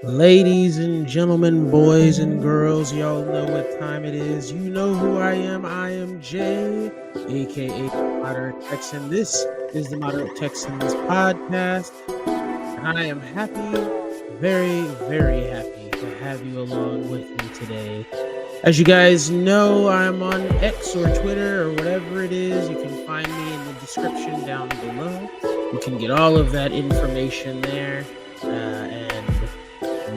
Ladies and gentlemen, boys and girls, y'all know what time it is. You know who I am. I am Jay, aka Moderate Texan. This is the Moderate Texans podcast, and I am happy, very, very happy to have you along with me today. As you guys know, I'm on X or Twitter or whatever it is. You can find me in the description down below. You can get all of that information there. And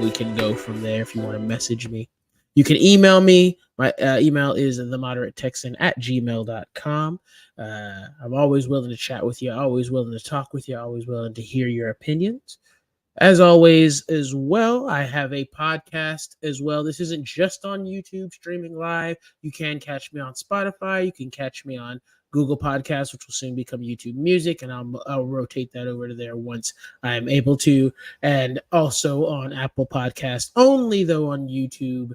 we can go from there if you want to message me. You can email me. My email is themoderatetexan@gmail.com. I'm always willing to chat with you, always willing to talk with you, always willing to hear your opinions. As always, as well, I have a podcast as well. This isn't just on YouTube streaming live. You can catch me on Spotify. You can catch me on Google Podcasts, which will soon become YouTube Music, and I'll rotate that over to there once I'm able to. And also on Apple Podcasts, only though on YouTube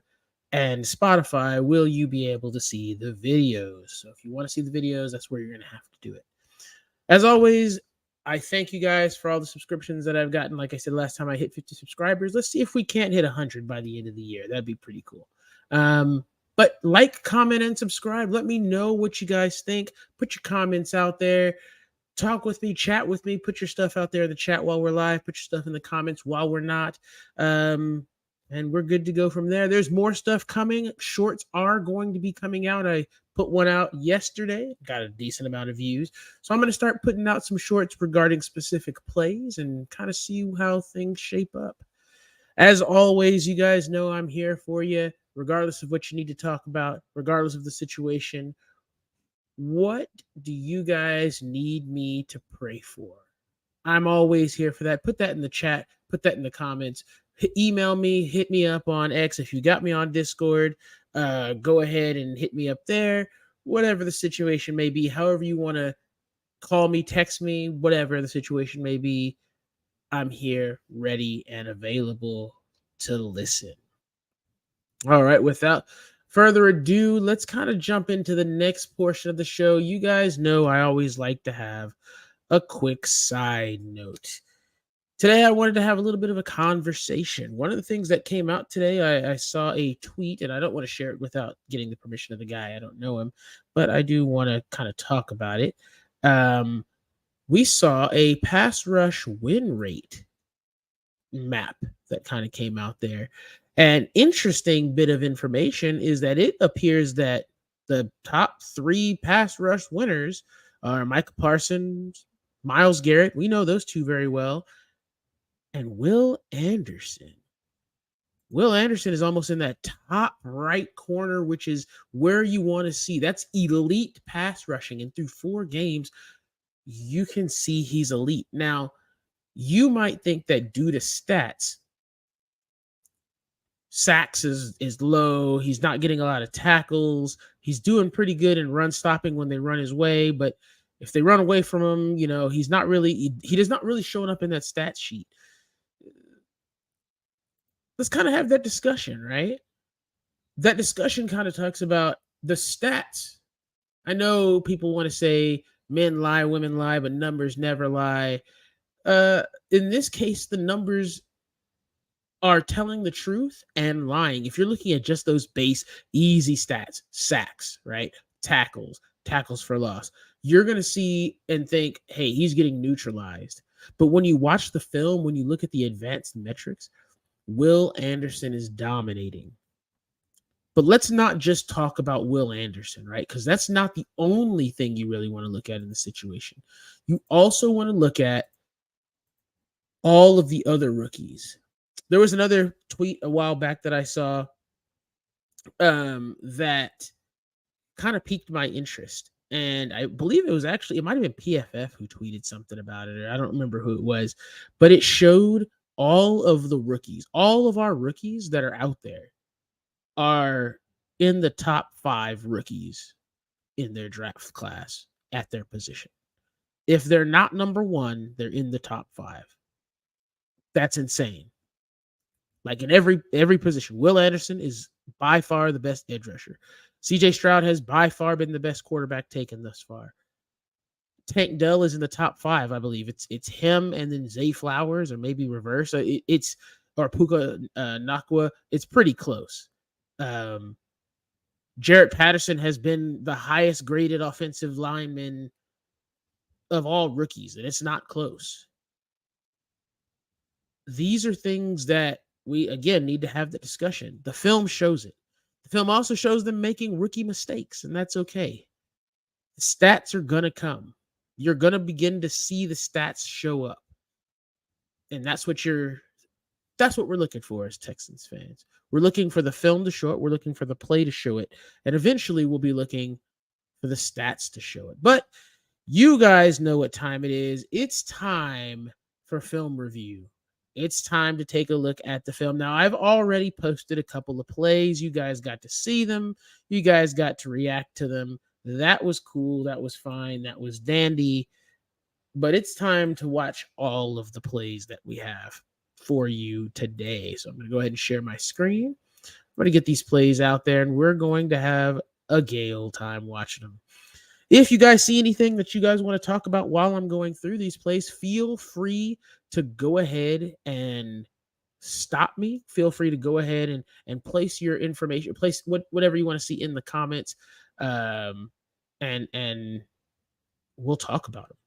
and Spotify will you be able to see the videos. So if you want to see the videos, that's where you're going to have to do it. As always, I thank you guys for all the subscriptions that I've gotten. Like I said, last time I hit 50 subscribers. Let's see if we can't hit 100 by the end of the year. That'd be pretty cool. But like, comment, and subscribe. Let me know what you guys think. Put your comments out there. Talk with me, chat with me. Put your stuff out there in the chat while we're live. Put your stuff in the comments while we're not. And we're good to go from there. There's more stuff coming. Shorts are going to be coming out. I put one out yesterday, got a decent amount of views. So I'm going to start putting out some shorts regarding specific plays and kind of see how things shape up. As always, you guys know I'm here for you, regardless of what you need to talk about, regardless of the situation. What do you guys need me to pray for? I'm always here for that. Put that in the chat. Put that in the comments. Email me. Hit me up on X. If you got me on Discord, go ahead and hit me up there. Whatever the situation may be, however you want to call me, text me, whatever the situation may be, I'm here, ready, and available to listen. All right, without further ado, let's kind of jump into the next portion of the show. You guys know I always like to have a quick side note. Today, I wanted to have a little bit of a conversation. One of the things that came out today, I saw a tweet, and I don't want to share it without getting the permission of the guy. I don't know him, but I do want to kind of talk about it. We saw a pass rush win rate map that kind of came out there. An interesting bit of information is that it appears that the top 3 pass rush winners are Micah Parsons, Myles Garrett. We know those two very well. And Will Anderson. Will Anderson is almost in that top right corner, which is where you want to see. That's elite pass rushing. And through 4 games, you can see he's elite. Now, you might think that due to stats, sacks is low. He's not getting a lot of tackles. He's doing pretty good in run stopping when they run his way. But if they run away from him, he does not really showing up in that stat sheet. Let's kind of have that discussion, right? That discussion kind of talks about the stats. I know people want to say men lie, women lie, but numbers never lie. In this case, the numbers are telling the truth and lying. If you're looking at just those base easy stats, sacks, right? Tackles for loss, you're going to see and think, hey, he's getting neutralized. But when you watch the film, when you look at the advanced metrics, Will Anderson is dominating. But let's not just talk about Will Anderson, right? Because that's not the only thing you really want to look at in the situation. You also want to look at all of the other rookies. There was another tweet a while back that I saw that kind of piqued my interest. And I believe it might have been PFF who tweeted something about it, or I don't remember who it was, but it showed all of the rookies, all of our rookies that are out there are in the top 5 rookies in their draft class at their position. If they're not number 1, they're in the top 5. That's insane. Like in every position, Will Anderson is by far the best edge rusher. CJ Stroud has by far been the best quarterback taken thus far. Tank Dell is in the top 5, I believe. It's him and then Zay Flowers, or maybe reverse. It's or Puka Nakua, it's pretty close. Um, Jarrett Patterson has been the highest graded offensive lineman of all rookies, and it's not close. These are things that we, again, need to have the discussion. The film shows it. The film also shows them making rookie mistakes, and that's okay. The stats are going to come. You're going to begin to see the stats show up. And that's what we're looking for as Texans fans. We're looking for the film to show it. We're looking for the play to show it. And eventually we'll be looking for the stats to show it. But you guys know what time it is. It's time for film review. It's time to take a look at the film. Now, I've already posted a couple of plays. You guys got to see them. You guys got to react to them. That was cool. That was fine. That was dandy. But it's time to watch all of the plays that we have for you today. So I'm going to go ahead and share my screen. I'm going to get these plays out there, and we're going to have a gale time watching them. If you guys see anything that you guys want to talk about while I'm going through these plays, feel free to go ahead and stop me. Feel free to go ahead and place your information, place whatever you want to see in the comments, and we'll talk about them.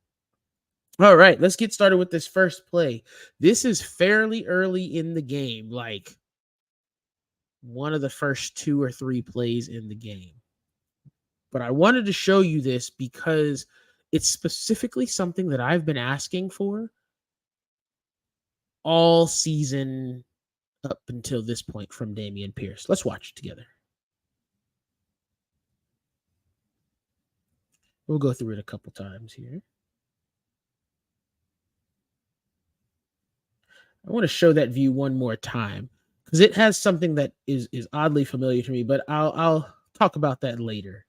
All right, let's get started with this first play. This is fairly early in the game, like one of the first 2 or 3 plays in the game. But I wanted to show you this because it's specifically something that I've been asking for all season up until this point from Dameon Pierce. Let's watch it together. We'll go through it a couple times here. I want to show that view one more time because it has something that is oddly familiar to me, but I'll talk about that later.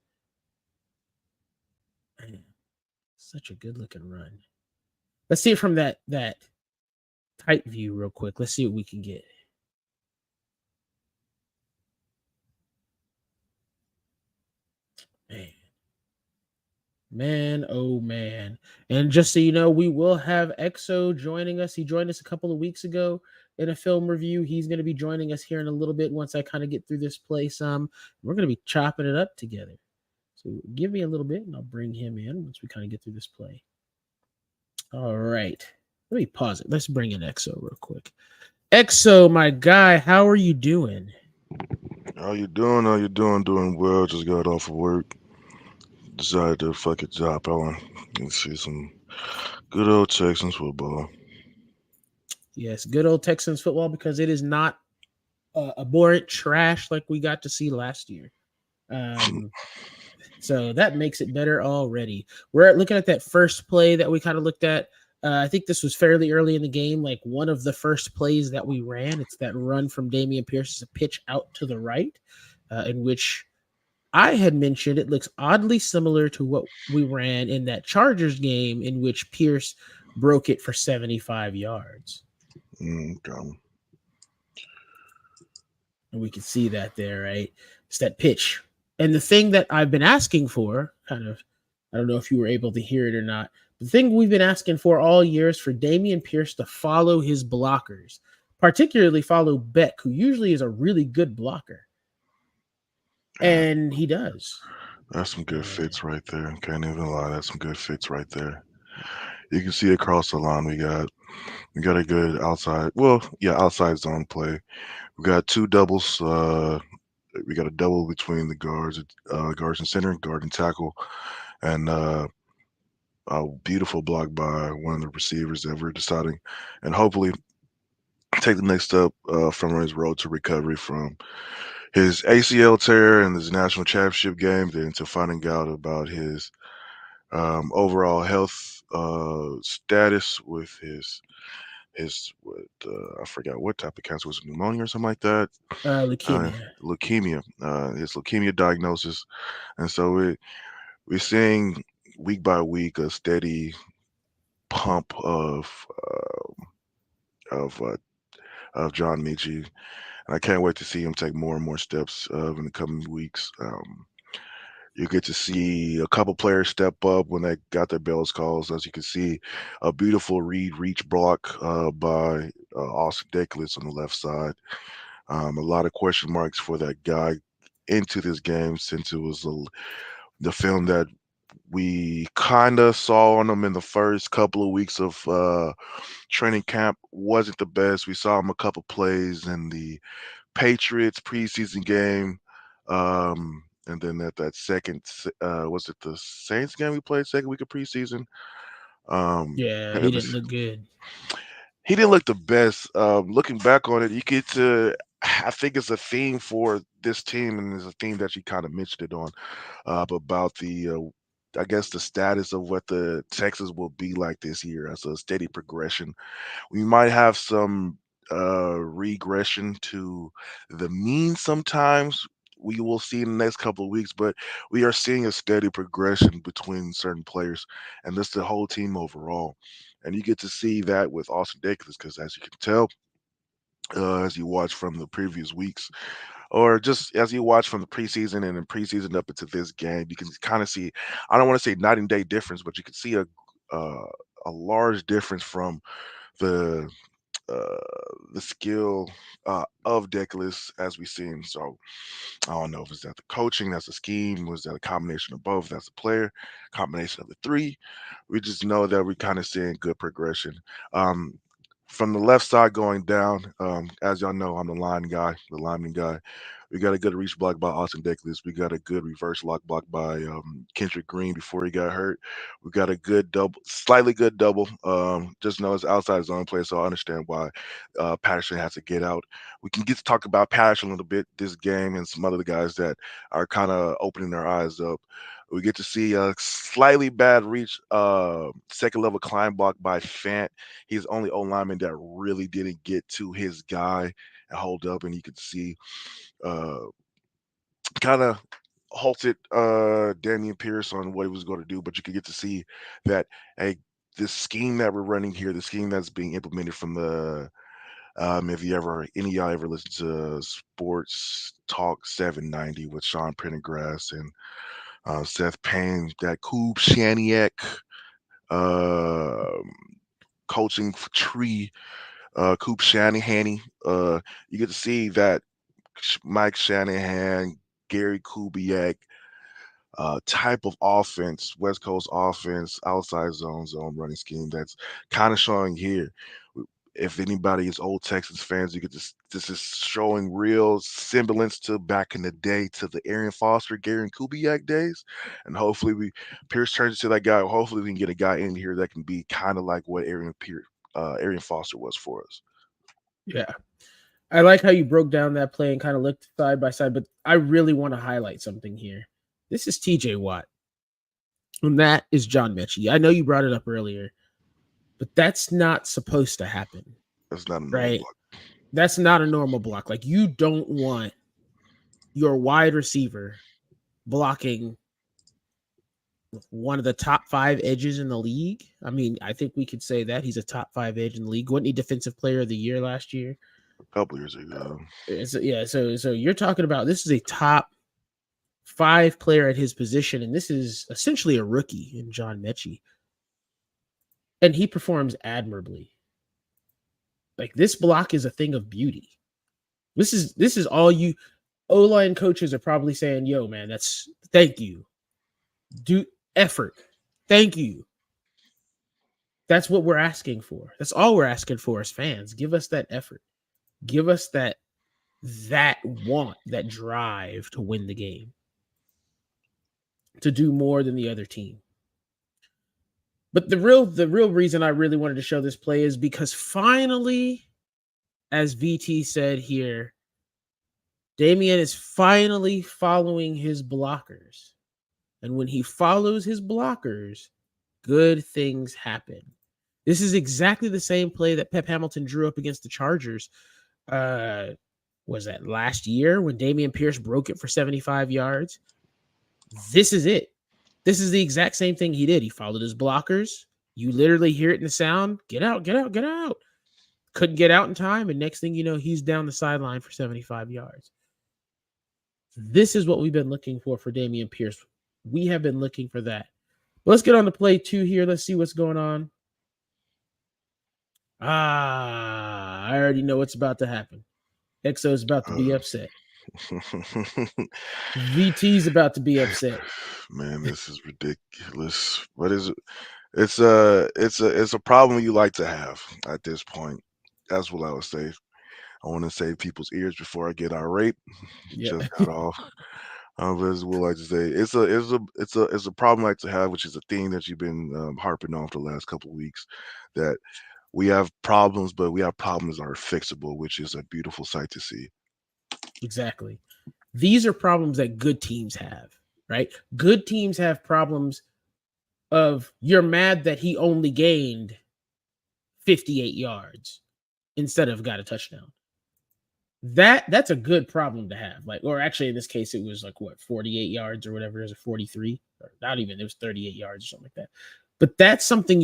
Man, such a good looking run. Let's see it from that tight view real quick. Let's see what we can get. Man, oh man. And just so you know, we will have EXO joining us. He joined us a couple of weeks ago in a film review. He's going to be joining us here in a little bit once I kind of get through this play some. We're going to be chopping it up together. So give me a little bit and I'll bring him in once we kind of get through this play. All right. Let me pause it. Let's bring in EXO real quick. EXO, my guy, how are you doing? How you doing? How you doing? Doing well. Just got off of work. Decided to fucking drop on and see some good old Texans football. Yes, good old Texans football because it is not abhorrent trash like we got to see last year. So that makes it better already. We're looking at that first play that we kind of looked at. I think this was fairly early in the game, like one of the first plays that we ran. It's that run from Dameon Pierce, it's a pitch out to the right, in which I had mentioned it looks oddly similar to what we ran in that Chargers game in which Pierce broke it for 75 yards. Okay. And we can see that there, right? It's that pitch. And the thing that I've been asking for, kind of, I don't know if you were able to hear it or not. The thing we've been asking for all year is for Dameon Pierce to follow his blockers, particularly follow Beck, who usually is a really good blocker. And he does. That's some good fits right there. Can't even lie. That's some good fits right there. You can see across the line we got a good outside. Well, yeah, outside zone play. We got 2 doubles. We got a double between the guards and center, guard and tackle, and a beautiful block by one of the receivers that we're deciding, and hopefully take the next step from his road to recovery from his ACL tear in his national championship game, then to finding out about his overall health status with his what I forgot what type of cancer, was it pneumonia or something like that? Leukemia. Leukemia, his leukemia diagnosis, and so we're seeing week by week a steady pump of uh, of John Michie, and I can't wait to see him take more and more steps in the coming weeks. You get to see a couple players step up when they got their bells calls. As you can see, a beautiful read reach block by Austin Deculus on the left side. A lot of question marks for that guy into this game since it was the film that we kind of saw on him in the first couple of weeks of training camp wasn't the best. We saw him a couple plays in the Patriots preseason game. And then at that was it the Saints game we played second week of preseason? Yeah, It he didn't was, look good. he didn't look the best. Looking back on it, you get to. I think it's a theme for this team, and it's a theme that you kind of mentioned it on about I guess the status of what the Texas will be like this year as a steady progression. We might have some regression to the mean sometimes. We will see in the next couple of weeks, but we are seeing a steady progression between certain players, and that's the whole team overall. And you get to see that with Austin Deculus because, as you can tell, as you watch from the previous weeks, or just as you watch from the preseason and in preseason up into this game, you can kind of see. I don't want to say night and day difference, but you can see uh, a large difference from the uh, the skill of Deculus as we see him. So I don't know if it's that the coaching, that's the scheme, was that a combination of both? That's the player, combination of the three. We just know that we're kind of seeing good progression. Um, from the left side going down, as y'all know, I'm the lineman guy. We got a good reach block by Austin Deculus. We got a good reverse lock block by Kendrick Green before he got hurt. We got a good double, slightly good double. Just know it's outside zone play, so I understand why Patterson has to get out. We can get to talk about Patterson a little bit this game and some other guys that are kind of opening their eyes up. We get to see a slightly bad reach, second level climb block by Fant. He's the only O lineman that really didn't get to his guy and hold up, and you could see uh, kind of halted Damian Pierce on what he was going to do, but you could get to see that hey, this scheme that we're running here, the scheme that's being implemented from the if you ever any of y'all ever listen to Sports Talk 790 with Sean Pendergrass and Seth Payne, that Coob Shaniak uh, coaching tree, Coop Shanahan. You get to see that Mike Shanahan, Gary Kubiak type of offense, West Coast offense, outside zone running scheme that's kind of showing here. If anybody is old Texans fans, you get this is showing real semblance to back in the day to the Arian Foster, Gary Kubiak days. And hopefully Pierce turns into that guy. Hopefully we can get a guy in here that can be kind of like what Arian Foster was for us. Yeah. I like how you broke down that play and kind of looked side by side, but I really want to highlight something here. This is TJ Watt, and that is John Mechie. I know you brought it up earlier, but that's not supposed to happen. That's not a normal right? block. That's not a normal block. Like, you don't want your wide receiver blocking one of the top 5 edges in the league. I mean, I think we could say that he's a top 5 edge in the league. Wasn't he defensive player of the year last year? A couple years ago. So you're talking about, this is a top 5 player at his position, and this is essentially a rookie in John Mechie. And he performs admirably. Like, this block is a thing of beauty. This is all you O-line coaches are probably saying, yo, man, that's thank you. Do effort. Thank you. That's what we're asking for. That's all we're asking for as fans. Give us that effort. Give us that want, that drive to win the game, to do more than the other team. But the real reason I really wanted to show this play is because finally, as VT said here, Damian is finally following his blockers. And when he follows his blockers, good things happen. This is exactly the same play that Pep Hamilton drew up against the Chargers. Was that last year when Damian Pierce broke it for 75 yards? This is it. This is the exact same thing he did. He followed his blockers. You literally hear it in the sound. Get out, get out, get out. Couldn't get out in time. And next thing you know, he's down the sideline for 75 yards. This is what we've been looking for Damian Pierce. We have been looking for that. Let's get on to play 2 here. Let's see what's going on. I already know what's about to happen. EXO is about to be Uh, upset. VT's about to be upset. man, this is ridiculous. What is it? It's a problem you like to have at this point. That's what I would say. I want to save people's ears before I get irate. Yeah. Just got off. But as what I like to say, it's a problem I like to have, which is a theme that you've been harping on for the last couple of weeks. That we have problems, but we have problems that are fixable, which is a beautiful sight to see. Exactly. These are problems that good teams have, right? Good teams have problems of you're mad that he only gained 58 yards instead of got a touchdown. That's a good problem to have. Like, or actually in this case, it was like what, 48 yards or whatever it is, or 43, or not even, it was 38 yards or something like that. But that's something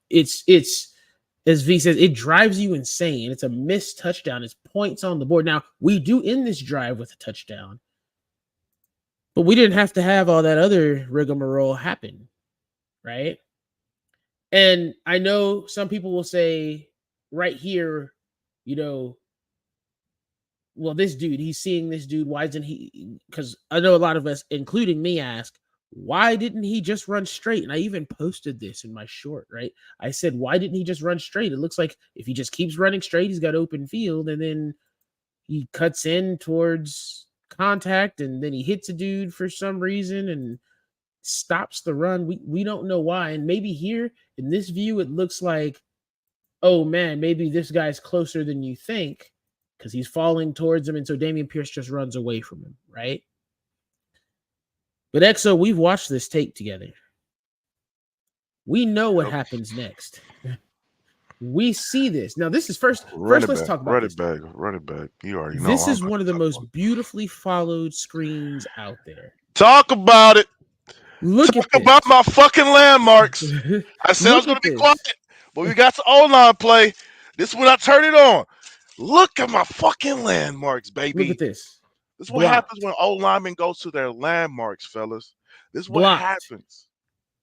it's as V says, it drives you insane. It's a missed touchdown. It's points on the board. Now, we do end this drive with a touchdown, but we didn't have to have all that other rigmarole happen, right? And I know some people will say right here, you know, well, this dude, he's seeing this dude. Why isn't he? Because I know a lot of us, including me, ask, why didn't he just run straight? And I even posted this in my short, right? I said, why didn't he just run straight? It looks like if he just keeps running straight, he's got open field, and then he cuts in towards contact, and then he hits a dude for some reason and stops the run. We don't know why. And maybe here in this view, it looks like, oh man, maybe this guy's closer than you think because he's falling towards him. And so Dameon Pierce just runs away from him, right? But EXO, we've watched this tape together. We know what happens next. We see this. Now, this is first. First, let's talk about this. Run it back. You already know. This is one of the most beautifully followed screens out there. Talk about it. Look Talk about my fucking landmarks. I said I was going to be quiet, but we got some O-line play. This is when I turn it on. Look at my fucking landmarks, baby. Look at this. This is what happens when O-linemen go to their landmarks, fellas. This is what happens.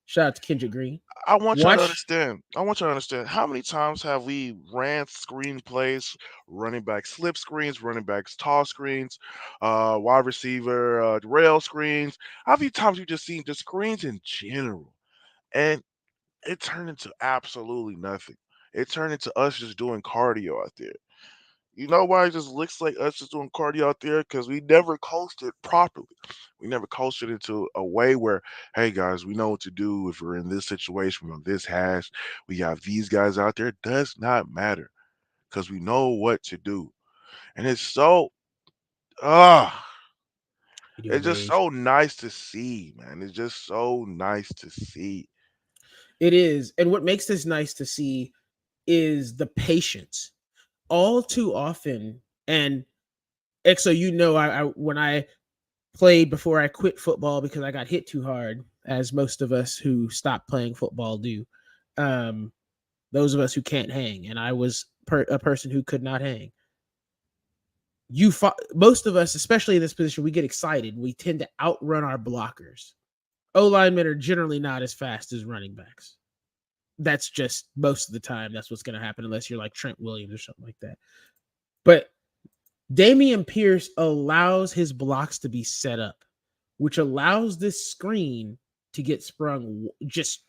Shout out to Kendrick Green. I want y'all to understand. How many times have we ran screen plays, running back slip screens, running backs toss screens, wide receiver rail screens? How many times you just seen the screens in general, and it turned into absolutely nothing. It turned into us just doing cardio out there. You know why it just looks like us just doing cardio out there? Because we never coached it properly. We never coached it into a way where, hey guys, we know what to do if we're in this situation, we're on this hash. We have these guys out there. It does not matter because we know what to do. And it's so it's just so nice to see, man. It's just so nice to see. It is. And what makes this nice to see is the patience. All too often, and EXO, you know, I when I played before I quit football because I got hit too hard, as most of us who stop playing football do. Those of us who can't hang, and I was a person who could not hang. Most of us, especially in this position, we get excited. We tend to outrun our blockers. O-linemen are generally not as fast as running backs. That's just most of the time. That's what's going to happen unless you're like Trent Williams or something like that. But Dameon Pierce allows his blocks to be set up, which allows this screen to get sprung. It just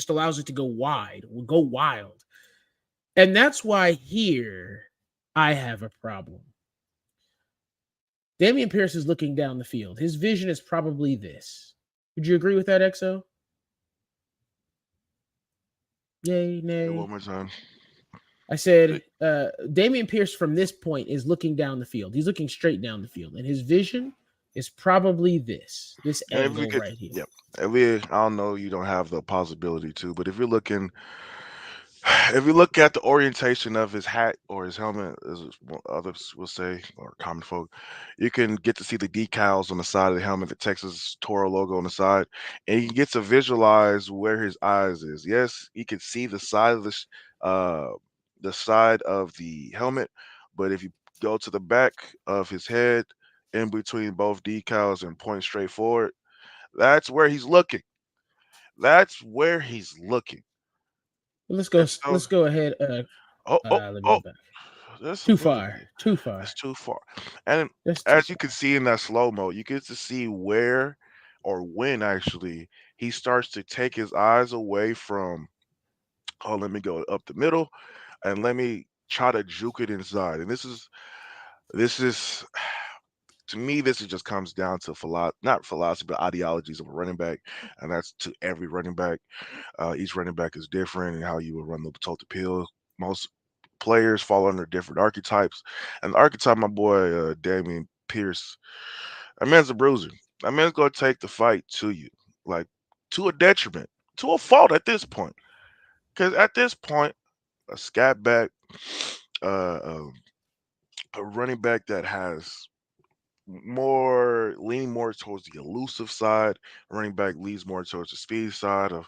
allows it to go wide, go wild. And that's why here I have a problem. Dameon Pierce is looking down the field. His vision is probably this. Would you agree with that, EXO? Yay, nay. One more time. I said Dameon Pierce from this point is looking down the field. He's looking straight down the field, and his vision is probably this angle right here. Yeah, I don't know. You don't have the possibility to, but if you look at the orientation of his hat or his helmet, as others will say, or common folk, you can get to see the decals on the side of the helmet, the Texas Toro logo on the side, and you can get to visualize where his eyes is. Yes, you can see the side of the helmet, but if you go to the back of his head, in between both decals and point straight forward, that's where he's looking. Let's go. Let's go ahead. Let me go back. That's Too really far. Too far. that's too far. And That's too as you far. can see in that slow mo, you get to see where or when actually he starts to take his eyes away from, oh, let me go up the middle and let me try to juke it inside. And this is to me, this is just comes down to not philosophy, but ideologies of a running back, and that's to every running back. Each running back is different, and how you will run the total pill. Most players fall under different archetypes, and the archetype, my boy Damian Pierce, that man's a bruiser. That man's gonna take the fight to you, like to a detriment, to a fault at this point. Because at this point, a scat back, uh, um, a running back that has more leaning more towards the elusive side. Running back leads more towards the speed side of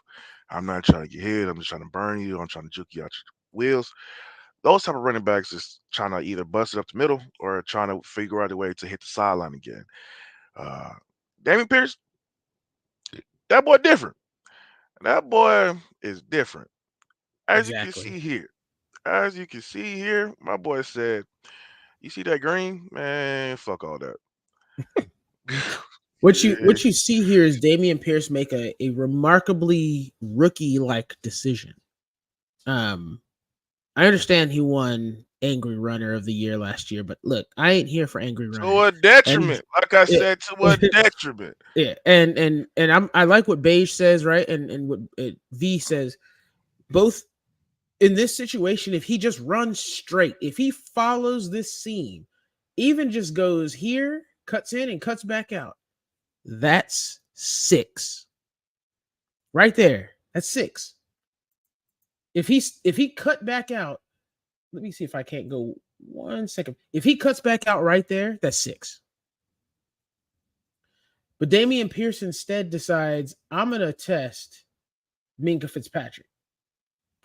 I'm not trying to get hit, I'm just trying to burn you, I'm trying to juke you out your wheels. Those type of running backs is trying to either bust it up the middle or trying to figure out a way to hit the sideline again. Uh Damian Pierce, that boy different. That boy is different. As you can Exactly. see here. As you can see here, my boy said, you see that green? Man, fuck all that. Yeah. What you see here is Damian Pierce make a remarkably rookie like decision. Um, I understand he won Angry Runner of the Year last year, but look, I ain't here for Angry To Runner. a And detriment. Like I it, said, to a detriment. yeah, and I like what Beige says, right? And what V says. Both in this situation, if he just runs straight, if he follows this seam, even just goes here, cuts in and cuts back out, that's 6. Right there. That's 6. If he cut back out, let me see if I can't go 1 second. If he cuts back out right there, that's 6. But Damian Pierce instead decides, I'm gonna test Minka Fitzpatrick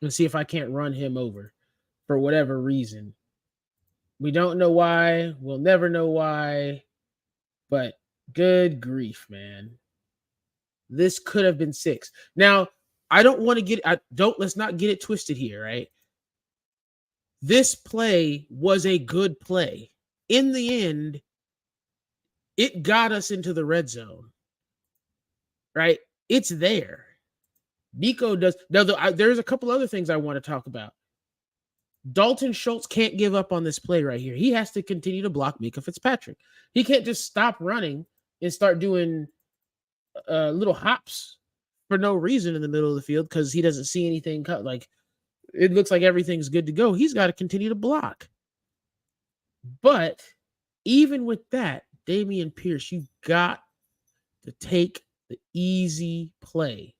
and see if I can't run him over for whatever reason. We don't know why. We'll never know why. But good grief, man. This could have been 6. Now, I don't want to let's not get it twisted here, right? This play was a good play. In the end, it got us into the red zone, right? It's there. Nico does. Now, there's a couple other things I want to talk about. Dalton Schultz can't give up on this play right here. He has to continue to block Mika Fitzpatrick. He can't just stop running and start doing little hops for no reason in the middle of the field because he doesn't see anything cut. Like it looks like everything's good to go. He's got to continue to block. But even with that, Damian Pierce, you got to take the easy play.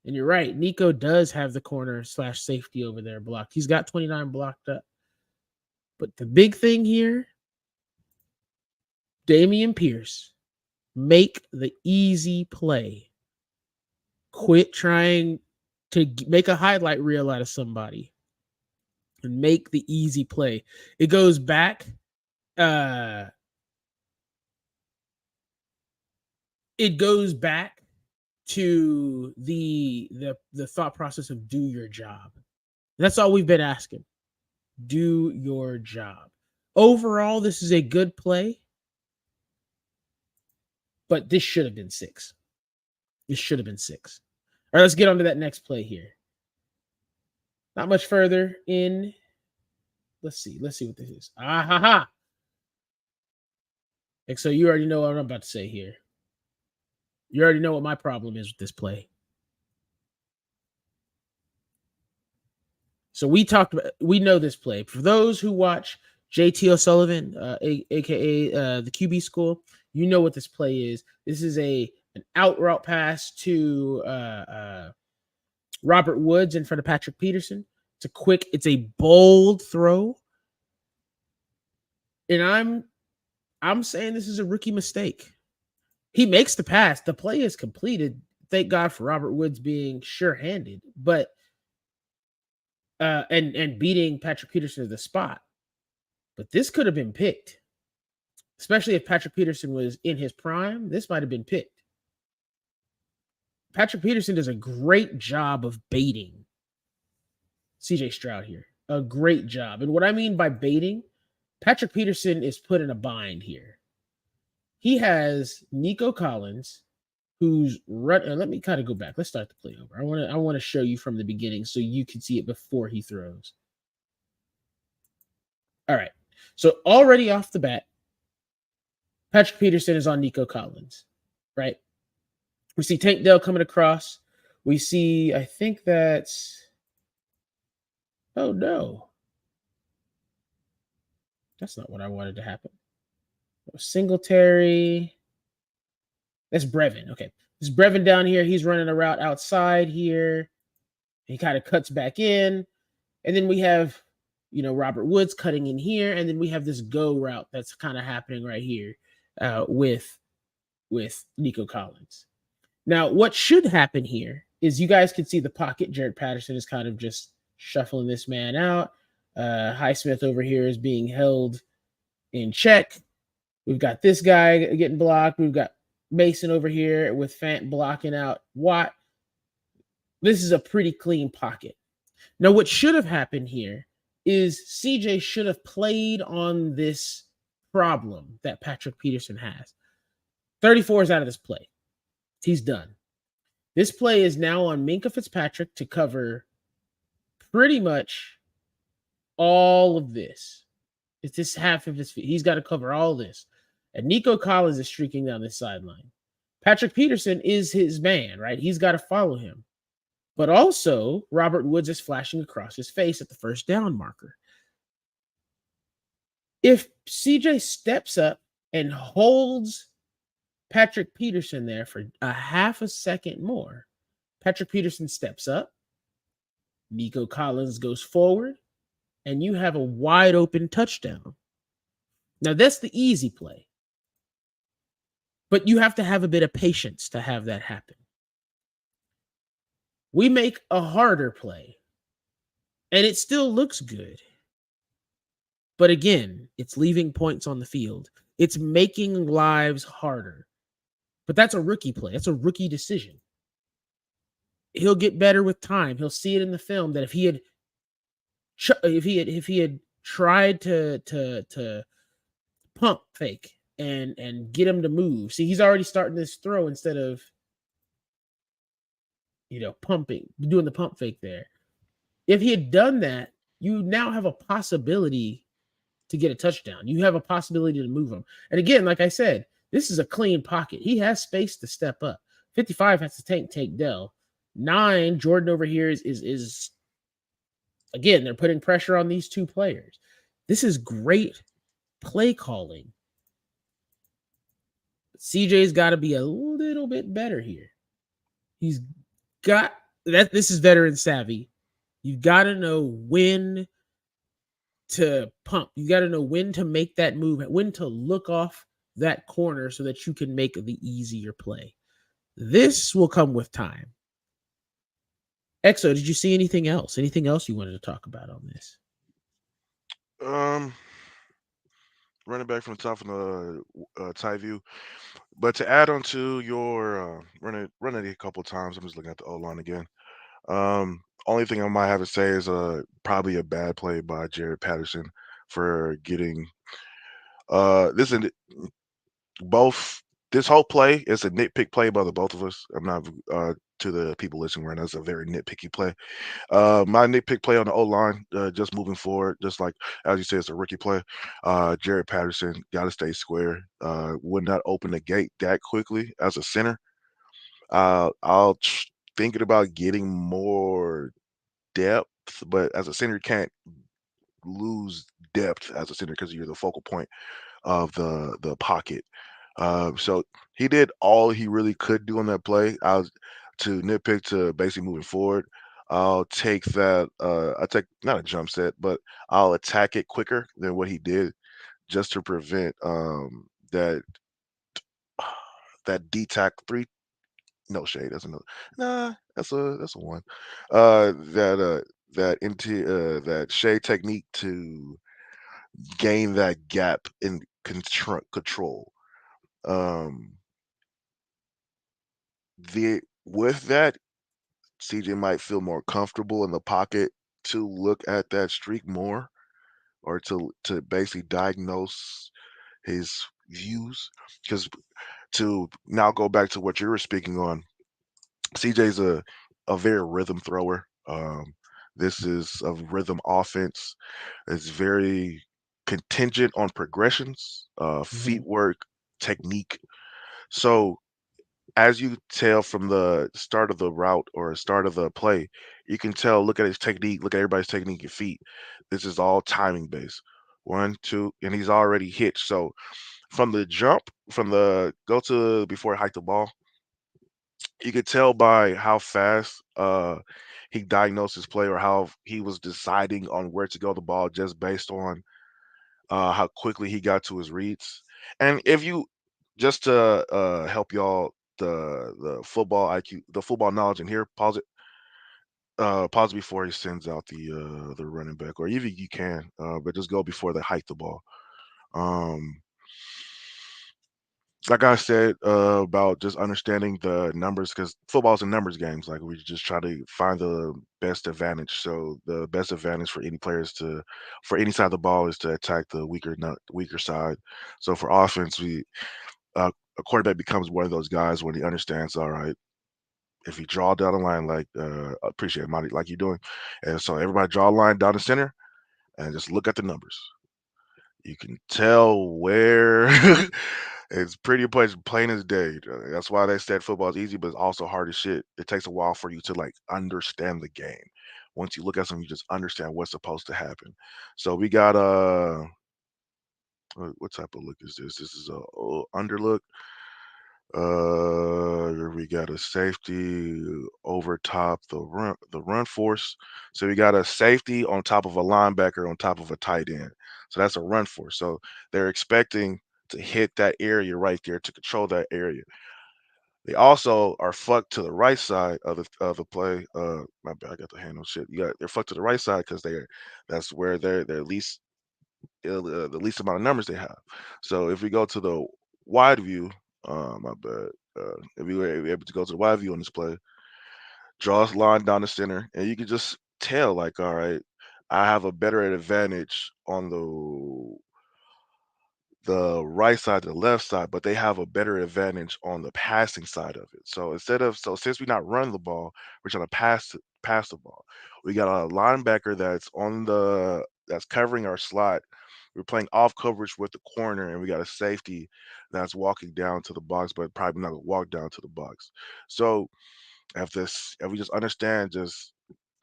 And you're right. Nico does have the corner / safety over there blocked. He's got 29 blocked up. But the big thing here, Damian Pierce, make the easy play. Quit trying to make a highlight reel out of somebody and make the easy play. It goes back. It goes back to the thought process of do your job. That's all we've been asking. Do your job. Overall, this is a good play, but this should have been 6. This should have been 6. All right, let's get on to that next play here. Not much further in. Let's see what this is. Ah ha ha. And so you already know what I'm about to say here. You already know what my problem is with this play. So we know this play. For those who watch JT O'Sullivan, aka the QB School, you know what this play is. This is an out route pass to Robert Woods in front of Patrick Peterson. It's a bold throw. And I'm saying this is a rookie mistake. He makes the pass. The play is completed. Thank God for Robert Woods being sure-handed, but and beating Patrick Peterson to the spot. But this could have been picked, especially if Patrick Peterson was in his prime. This might have been picked. Patrick Peterson does a great job of baiting CJ Stroud here. a great job. And what I mean by baiting, Patrick Peterson is put in a bind here. He has Nico Collins, who's run. Let me kind of go back. Let's start the play over. I want to show you from the beginning so you can see it before he throws. All right. So already off the bat, Patrick Peterson is on Nico Collins, right? We see Tank Dell coming across. We see, I think that's, oh no. That's not what I wanted to happen. Singletary. That's Brevin. Okay. This Brevin down here. He's running a route outside here. He kind of cuts back in. And then we have, Robert Woods cutting in here. And then we have this go route that's kind of happening right here with Nico Collins. Now, what should happen here is you guys can see the pocket. Jaret Patterson is kind of just shuffling this man out. Highsmith over here is being held in check. We've got this guy getting blocked. We've got Mason over here with Fant blocking out Watt. This is a pretty clean pocket. Now, what should have happened here is CJ should have played on this problem that Patrick Peterson has. 34 is out of this play. He's done. This play is now on Minkah Fitzpatrick to cover pretty much all of this. It's this half of his feet. He's got to cover all this. And Nico Collins is streaking down this sideline. Patrick Peterson is his man, right? He's got to follow him. But also, Robert Woods is flashing across his face at the first down marker. If CJ steps up and holds Patrick Peterson there for a half a second more, Patrick Peterson steps up, Nico Collins goes forward, and you have a wide open touchdown. Now, that's the easy play. But you have to have a bit of patience to have that happen. We make a harder play, and it still looks good. But again, it's leaving points on the field. It's making lives harder. But that's a rookie play. That's a rookie decision. He'll get better with time. He'll see it in the film that if he had tried to pump fake and get him to move. See, he's already starting this throw instead of pumping, doing the pump fake there. If he had done that, you now have a possibility to get a touchdown. You have a possibility to move him. And again, like I said, this is a clean pocket. He has space to step up. 55 has to take Dell. 9, Jordan over here is again, they're putting pressure on these two players. This is great play calling. CJ's got to be a little bit better here. He's got that. This is veteran savvy. You got to know when to pump. You got to know when to make that move, when to look off that corner so that you can make the easier play. This will come with time. Exo, did you see anything else? Anything else you wanted to talk about on this? Running back from the top of the tight view. But to add on to your running it a couple of times, I'm just looking at the O line again. Only thing I might have to say is probably a bad play by Jaret Patterson for getting this and both. This whole play is a nitpick play by the both of us. I'm not to the people listening right now. It's a very nitpicky play. My nitpick play on the O line, just moving forward, just like as you said, it's a rookie play. Jaret Patterson got to stay square. Would not open the gate that quickly as a center. Thinking about getting more depth, but as a center, you can't lose depth as a center because you're the focal point of the pocket. So he did all he really could do on that play. I was to nitpick to basically moving forward. I'll take that. I take not a jump set, but I'll attack it quicker than what he did, just to prevent that D tack 3. No shade. That's another. Nah, that's a one. That shade technique to gain that gap in control. With that, CJ might feel more comfortable in the pocket to look at that streak more, or to basically diagnose his views. Because to now go back to what you were speaking on, CJ's a very rhythm thrower. This is a rhythm offense. It's very contingent on progressions, feet Mhm. work, technique. So as you tell from the start of the route or start of the play, you can tell, look at his technique, look at everybody's technique and feet. This is all timing based. One, two, and he's already hitched. So from the jump, from the go to before he hiked the ball, you could tell by how fast he diagnosed his play, or how he was deciding on where to go the ball, just based on how quickly he got to his reads. And if you, just to help y'all, the football IQ, the football knowledge, and here, pause before he sends out the running back, or even you can, but just go before they hike the ball. Um, like I said, about just understanding the numbers, because football's a numbers games. Like, we just try to find the best advantage. So the best advantage for any players to, for any side of the ball, is to attack the weaker side. So for offense, a quarterback becomes one of those guys when he understands. All right, if you draw down the line, like, appreciate it, Monty, like you're doing, and so everybody draw a line down the center and just look at the numbers. You can tell where. It's pretty much plain as day. That's why they said football is easy, but it's also hard as shit. It takes a while for you to like understand the game. Once you look at something, you just understand what's supposed to happen. So we got what type of look is this? This is a underlook. We got a safety over top the run force. So we got a safety on top of a linebacker on top of a tight end. So that's a run force. So they're expecting to hit that area right there, to control that area. They also are fucked to the right side of the play. My bad, I got the handle shit. They're fucked to the right side because that's where they're least the least amount of numbers they have. So if we go to the wide view, my bad. If we were able to go to the wide view on this play, draw a line down the center, and you can just tell, like, all right, I have a better advantage on the right side to the left side, but they have a better advantage on the passing side of it. So since we're not running the ball, we're trying to pass the ball. We got a linebacker that's covering our slot. We're playing off coverage with the corner, and we got a safety that's walking down to the box, but probably not gonna walk down to the box. So if we just understand just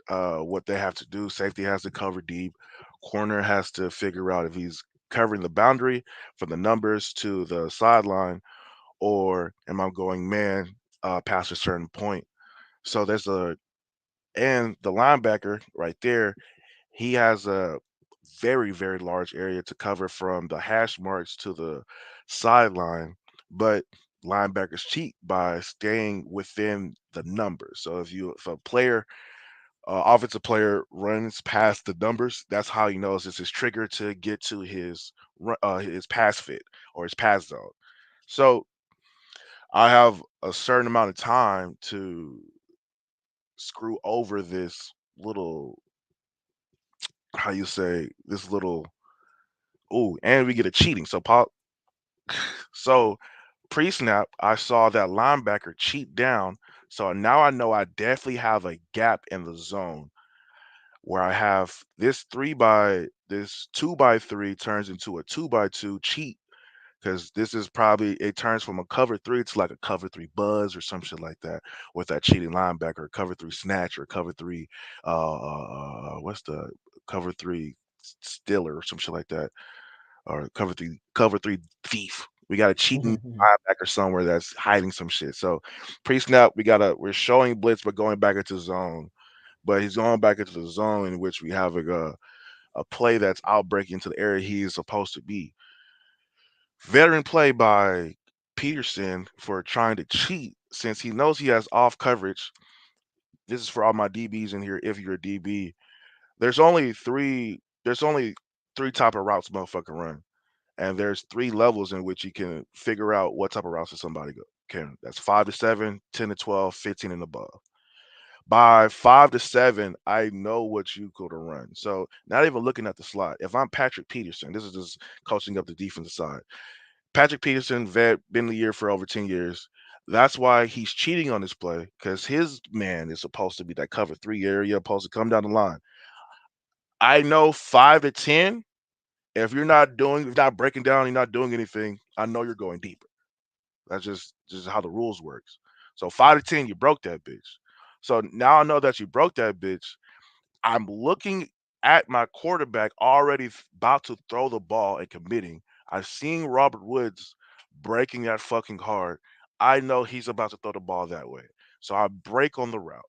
what they have to do. Safety has to cover deep. Corner has to figure out if he's covering the boundary from the numbers to the sideline, or am I going man past a certain point. So and the linebacker right there, he has a very, very large area to cover from the hash marks to the sideline, but linebackers cheat by staying within the numbers. So if a player offensive player runs past the numbers, that's how he knows it's his trigger to get to his pass fit or his pass zone. So I have a certain amount of time to screw over this little, how you say, this little. Oh, and we get a cheating. So pre-snap, I saw that linebacker cheat down. So now I know I definitely have a gap in the zone where I have this 2 by 3 turns into a 2 by 2 cheat, because this is probably, it turns from a cover three to like a cover three buzz or some shit like that, with that cheating linebacker, cover three snatch, or cover three what's the cover three stiller or some shit like that, or cover three thief. We got a cheating linebacker somewhere that's hiding some shit. So pre-snap, we're showing blitz but going back into zone, but he's going back into the zone in which we have a play that's outbreaking into the area he is supposed to be. Veteran play by Peterson for trying to cheat, since he knows he has off coverage. This is for all my DBs in here. If you're a DB, there's only three type of routes motherfucker run, and there's three levels in which you can figure out what type of routes that somebody can. That's 5 to 7, 10 to 12, 15 and above. By 5 to 7, I know what you go to run. So not even looking at the slot. If I'm Patrick Peterson, this is just coaching up the defensive side. Patrick Peterson, vet, been in the year for over 10 years. That's why he's cheating on this play because his man is supposed to be that cover 3 area, supposed to come down the line. I know 5 to 10. If you're not doing, if you're not breaking down, you're not doing anything. I know you're going deeper. That's just how the rules works. So 5 to 10, you broke that bitch. So now I know that you broke that bitch. I'm looking at my quarterback already about to throw the ball and committing. I've seen Robert Woods breaking that fucking hard. I know he's about to throw the ball that way. So I break on the route.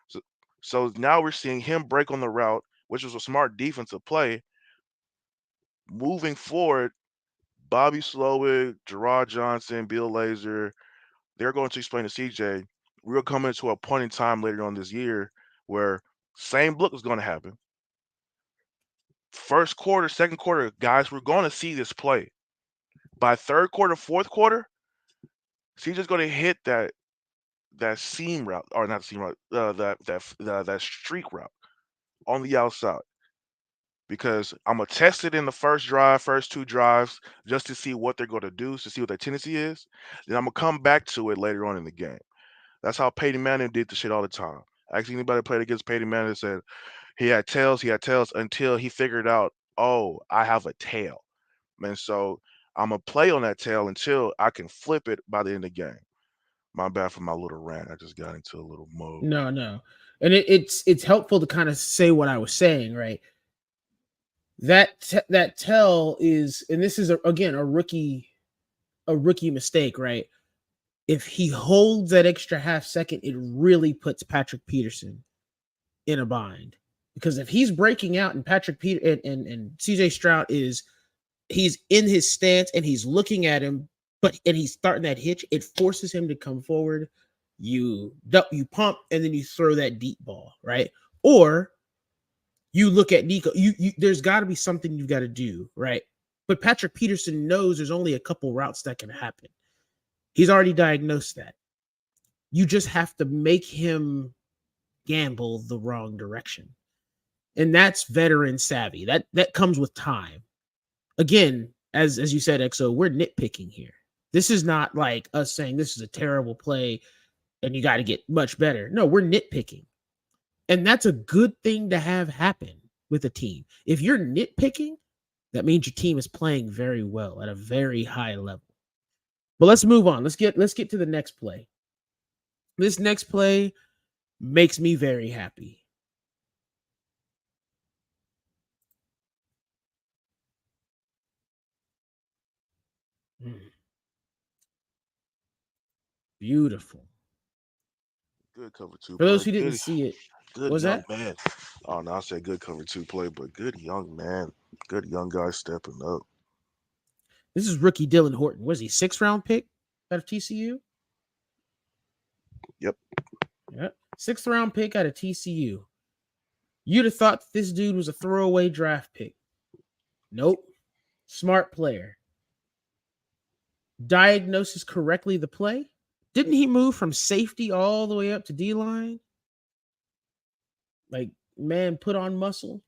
So, so now we're seeing him break on the route, which was a smart defensive play. Moving forward, Bobby Slowick, Gerard Johnson, Bill Lazor, they're going to explain to CJ, we're coming to a point in time later on this year where same look is going to happen. First quarter, second quarter, guys, we're going to see this play. By third quarter, fourth quarter, CJ's going to hit that seam route or not seam route, that streak route on the outside because I'm gonna test it in the first drive, first 2 drives, just to see what they're going to do, to see what their tendency is. Then I'm gonna come back to it later on in the game. That's how Peyton Manning did the shit all the time. Actually, anybody that played against Peyton Manning said he had tails until he figured out, oh, I have a tail. And so I'm gonna play on that tail until I can flip it by the end of the game. My bad for my little rant. I just got into a little mode. No, no. And it's helpful to kind of say what I was saying, right? That tell is, and this is again a rookie mistake, right? If he holds that extra half second, it really puts Patrick Peterson in a bind. Because if he's breaking out and Patrick Peter and CJ Stroud he's in his stance and he's looking at him, and he's starting that hitch, it forces him to come forward. You pump and then you throw that deep ball, right? Or you look at Nico. You there's got to be something you've got to do, right? But Patrick Peterson knows there's only a couple routes that can happen. He's already diagnosed that. You just have to make him gamble the wrong direction. And that's veteran savvy. That comes with time. Again, as you said, XO, we're nitpicking here. This is not like us saying this is a terrible play and you got to get much better. No, we're nitpicking. And that's a good thing to have happen with a team. If you're nitpicking, that means your team is playing very well at a very high level. But let's move on. Let's get to the next play. This next play makes me very happy. Beautiful. Good cover 2 For play. those who didn't see it, Good was young that? man. Oh no, I said good cover 2 play, but good young man. Good young guy stepping up. This is rookie Dylan Horton. Was he 6th-round pick out of TCU? Yep. 6th-round pick out of TCU. You'd have thought this dude was a throwaway draft pick. Nope. Smart player. Diagnoses correctly the play. Didn't he move from safety all the way up to D-line? Like, man, put on muscle.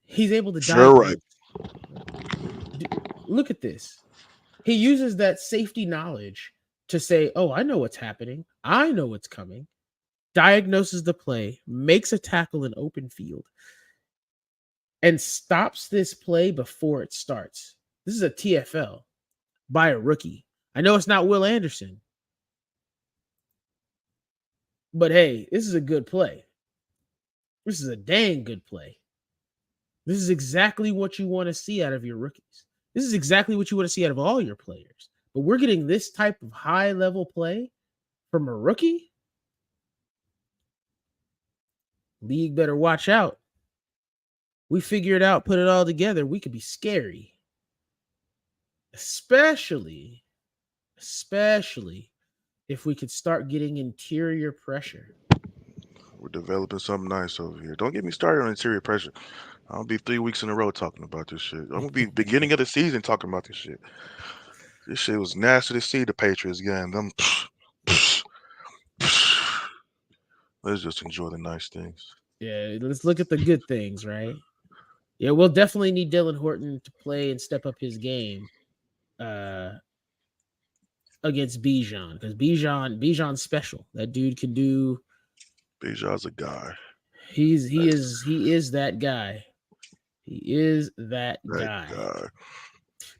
He's able to diagnose. Look at this. He uses that safety knowledge to say, oh, I know what's happening. I know what's coming. Diagnoses the play, makes a tackle in open field, and stops this play before it starts. This is a TFL by a rookie. I know it's not Will Anderson, but hey, this is a good play. This is a dang good play. This is exactly what you want to see out of your rookies. This is exactly what you want to see out of all your players. But we're getting this type of high-level play from a rookie? League better watch out. We figure it out, put it all together, we could be scary. Especially if we could start getting interior pressure. We're developing something nice over here. Don't get me started on interior pressure. I'll be 3 weeks in a row talking about this shit. I'm gonna be beginning of the season talking about this shit. This shit was nasty to see the Patriots game. Them Let's just enjoy the nice things. Yeah, let's look at the good things, right? Yeah, we'll definitely need Dylan Horton to play and step up his game uh, against Bijan because Bijan's special. That dude can do. Bijan's a guy. He is that guy. He is that That guy. guy.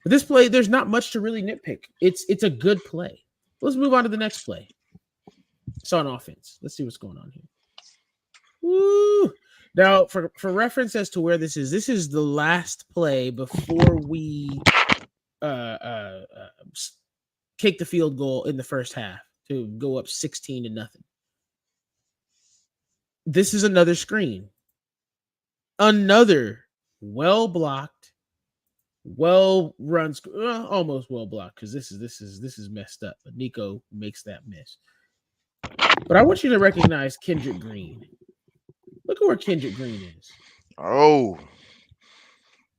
But this play, there's not much to really nitpick. It's a good play. Let's move on to the next play. It's on offense. Let's see what's going on here. Woo! Now, for reference as to where this is the last play before we kick the field goal in the first half to go up 16-0. This is another screen. Another well blocked, well run, almost well blocked because this is messed up. But Nico makes that miss. But I want you to recognize Kendrick Green. Look at where Kendrick Green is. Oh,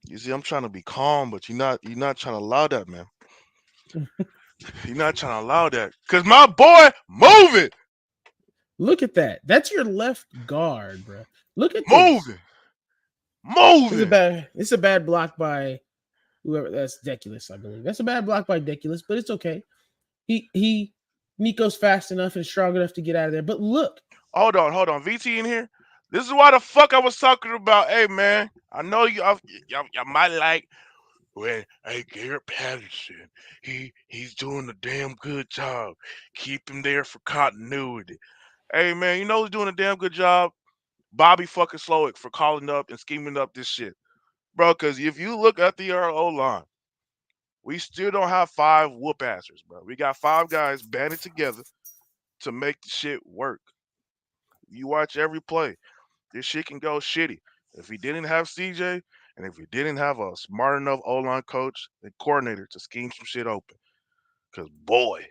you see, I'm trying to be calm, but you're not trying to allow that, man. You're not trying to allow that because my boy moving. Look at that. That's your left guard, bro. Look at moving. This is a bad block by whoever. That's Deculus, I believe. That's a bad block by Deculus, but it's okay. Nico's fast enough and strong enough to get out of there. But look. Hold on. VT in here. This is why the fuck I was talking about. Hey, man, I know y'all might like when Garrett Patterson. He's doing a damn good job. Keep him there for continuity. Hey, man, you know who's doing a damn good job? Bobby fucking Slowick for calling up and scheming up this shit. Bro, because if you look at the O line, we still don't have 5 whoop assers, bro. We got 5 guys banded together to make the shit work. You watch every play. This shit can go shitty. If we didn't have CJ and if we didn't have a smart enough O-line coach and coordinator to scheme some shit open. Because, boy,